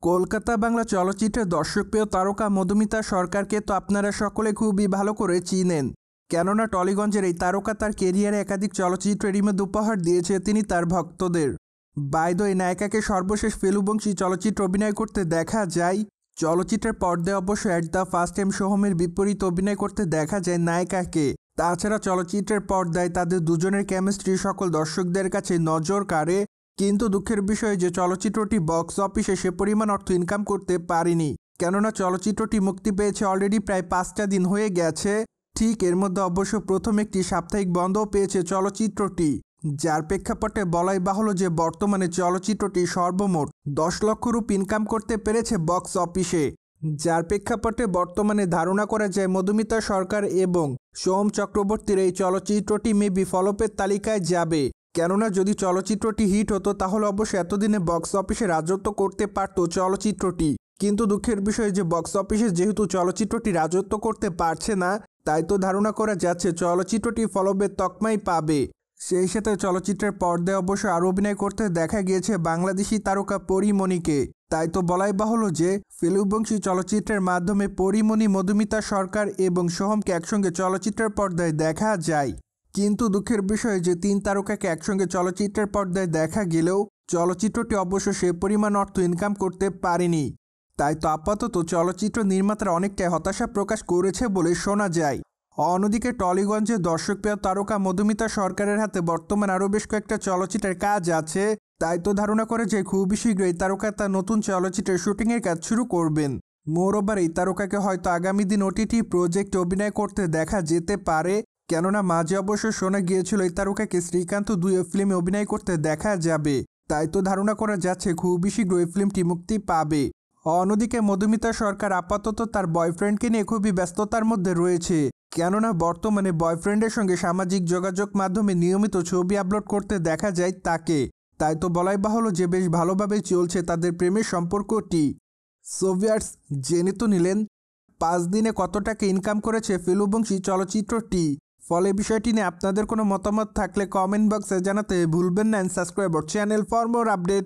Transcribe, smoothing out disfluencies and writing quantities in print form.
কলকাতা বাংলা চলচ্চিত্রের দর্শকপ্রিয় তারকা মধুমিতা সরকারকে তো আপনারা সকলে খুবই ভালো করে চিনেন। কেননা টলিগঞ্জের এই তারকা তার কেরিয়ারে একাধিক চলচ্চিত্রের মধ্যে উপহার দিয়েছে তিনি তার ভক্তদের। বাই দ্য ওয়ে, নায়িকাকে সর্বশেষ ফেলুবংশী চলচ্চিত্রে অভিনয় করতে দেখা যায়। চলচ্চিত্রের পর্দায় অবশ্য অ্যাট দ্য ফার্স্ট টাইম সোহমের বিপরীতে অভিনয় করতে দেখা যায় নায়িকাকে। তাছাড়া চলচ্চিত্রের পর্দায় তাদের দুজনের কেমিস্ট্রি সকল দর্শকদের কাছে নজর কাড়ে। কিন্তু দুঃখের বিষয় যে চলচ্চিত্রটি বক্স অফিসে সে পরিমাণ অর্থ ইনকাম করতে পারেনি। কেননা চলচ্চিত্রটি মুক্তি পেয়েছে অলরেডি প্রায় 5টা দিন হয়ে গেছে। ঠিক এর মধ্যে অবশ্য প্রথম একটি সাপ্তাহিক বন্ধও পেয়েছে চলচ্চিত্রটি, যার প্রেক্ষাপটে বলাই বাহুল্য যে বর্তমানে চলচ্চিত্রটি সর্বমোট 10 লক্ষ রুপি ইনকাম করতে পেরেছে বক্স অফিসে। যার প্রেক্ষাপটে বর্তমানে ধারণা করা যায় মধুমিতা সরকার এবং সোহম চক্রবর্তীর এই চলচ্চিত্রটি মেবি ফলোপের তালিকায় যাবে। কেননা যদি চলচ্চিত্রটি হিট হতো তাহলে অবশ্য এতদিনে বক্স অফিসে রাজত্ব করতে পারত চলচ্চিত্রটি। কিন্তু দুঃখের বিষয় যে বক্স অফিসে যেহেতু চলচ্চিত্রটি রাজত্ব করতে পারছে না, তাই তো ধারণা করা যাচ্ছে চলচ্চিত্রটি ফলোপের তকমাই পাবে। সেই সাথে চলচ্চিত্রের পর্দায় অবশ্য আরও অভিনয় করতে দেখা গিয়েছে বাংলাদেশি তারকা পরীমণিকে। তাই তো বলাই বাহুল্য যে ফেলুবংশী চলচ্চিত্রের মাধ্যমে পরীমণি, মধুমিতা সরকার এবং সোহমকে একসঙ্গে চলচ্চিত্রের পর্দায় দেখা যায়। কিন্তু দুঃখের বিষয় যে 3 তারকাকে একসঙ্গে চলচ্চিত্রের পর্দায় দেখা গেলেও চলচ্চিত্রটি অবশ্য সে পরিমাণ অর্থ ইনকাম করতে পারেনি। তাই তো আপাতত চলচ্চিত্র নির্মাতারা অনেকটাই হতাশা প্রকাশ করেছে বলে শোনা যায়। অন্যদিকে টলিগঞ্জে দর্শকপ্রিয় তারকা মধুমিতা সরকারের হাতে বর্তমান আরও বেশ কয়েকটা চলচ্চিত্রের কাজ আছে। তাই তো ধারণা করে যে খুবই শীঘ্রই তারকা তার নতুন চলচ্চিত্রের শুটিংয়ের কাজ শুরু করবেন। মোরওভার এই তারকাকে হয়তো আগামী দিন ওটিটি প্রজেক্টে অভিনয় করতে দেখা যেতে পারে। কেননা মাঝে অবশ্য শোনা গিয়েছিল এই তারকাকে শ্রীকান্ত 2 ফিল্মে অভিনয় করতে দেখা যাবে। তাই তো ধারণা করা যাচ্ছে খুবই শীঘ্র এই ফিল্মটি মুক্তি পাবে। অন্যদিকে মধুমিতা সরকার আপাতত তার বয়ফ্রেন্ডকে নিয়ে খুবই ব্যস্ততার মধ্যে রয়েছে। কেননা বর্তমানে বয়ফ্রেন্ডের সঙ্গে সামাজিক যোগাযোগ মাধ্যমে নিয়মিত ছবি আপলোড করতে দেখা যায় তাকে। তাই তো বলাই বাহুল্য যে বেশ ভালোভাবেই চলছে তাদের প্রেমের সম্পর্কটি। সো ভিউয়ার্স, জেনে তো নিলেন 5 দিনে কত টাকা ইনকাম করেছে ফেলুবংশী চলচ্চিত্রটি। ফলে বিষয়টি নিয়ে আপনাদের কোনো মতামত থাকলে কমেন্ট বক্সে জানাতে ভুলবেন না। Subscribe our channel for more update.